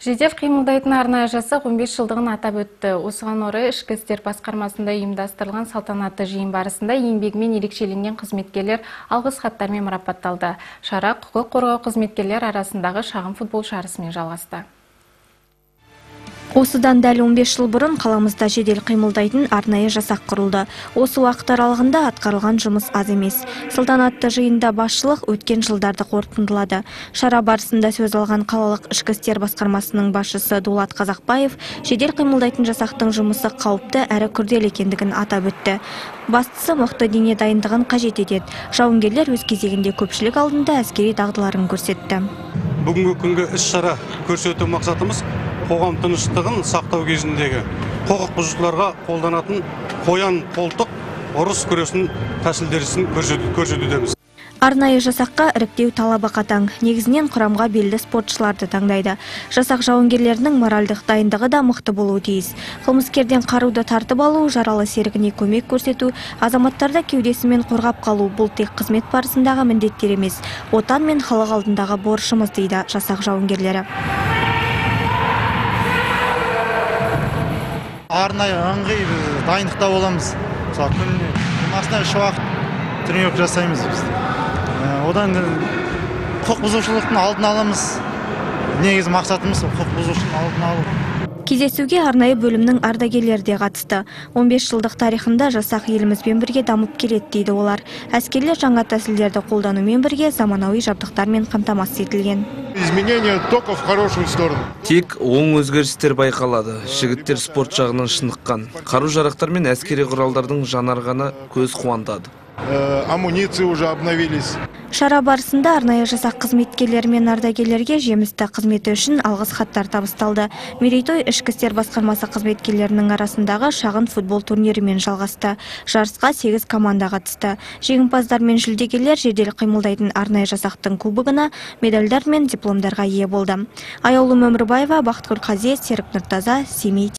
Жедел қимылдайтын арнайы жасақ 15 жылдығын атап өтті. Осыған орай ішкі істер басқармасында ұйымдастырылған салтанатты жиын барысында еңбегімен ерекшеленген қызметкерлер алғыс хаттармен марапатталды. Шара құқық қорғау қызметкерлер арасындағы шағын футбол жарысымен жалғасты. Осыдан дәл 15 жыл бұрын қаламызда жедел қимылдайтын арнайы жасақ құрылды. Осы уақыт аралығында атқарылған жұмыс аз емес. Салтанатты жиында басшылық өткен жылдарды қорытындылады. Шара барысында сөз алған қалалық ішкі істер басқармасының басшысы Дулат Қазақбаев жедел қимылдайтын жасақтың жұмысы қауіпті әрі күрделі екендігін атап өтті. Бастысы мықты дене дайындығын қажет етеді. Жауынгерлер өз кезегінде көпшілік алдында әскери дағдыларын көрсетті. Бүгінгі күнгі іс-шара көрсету мақсатымыз қоғам тыныштығын сақтау кезіндегі құқық бұзушыларға қолданатын қоян қолтық ұрыс күресінің тәсілдерін көрсетудеміз. Арнайы жасаққа іріктеу талабы қатаң. Негізінен құрамға белді спортшыларды таңдайды. Жасақ жауынгерлерінің моральдық дайындығы да мықты болуы тиіс. Қылмыскерден қаруды тартып алу, жаралы серігіне көмек көрсету, азаматтарды кеудесімен қорғап қалу бұл тек қызмет барысындағы міндеттер емес, отан мен халық алдындағы борышымыз дейді жасақ жауынгерлері. Арнайы ыңғай дайындықта боламыз. Күніне демалысына 3 уақыт тренировка жасаймыз біз. Одан құқық бұзушылықтың алдын аламыз. Негізгі мақсатымыз құқық бұзушылықтың алдын алу. Кездесуге арнайы бөлімнің ардагерлері де қатысты. 15 жылдық тарихында жасақ елімізбен бірге дамып келеді дейді олар. Әскерлер жаңа тәсілдерді қолданумен бірге заманауи жабдықтармен қамтамасыз етілген. Изменения только в хорошую сторону. Тек оң өзгерістер байқалады. Жігіттер спорт жағынан шыныққан. Қару-жарақтар мен әскери құралдардың жанарғаны көз қуантады. Амуниции уже обновились. Шара барысында арнайы жасақ қызметкерлері мен ардагерлерге жемісті қызметі үшін алғыс хаттар табысталды. Мерейтой ішкі істер басқармасы қызметкерлерінің арасындағы шағын футбол турнирімен жалғасты. Жарысқа 8 команда қатысты. Жеңімпаздар мен жүлдегерлер жедел қимылдайтын арнайы жасақтың кубогына, медальдар мен дипломдарға ие болды. Аяулым Өмірбаева, Бақытгүл Қазиет, Серік Нұртаза, Семей.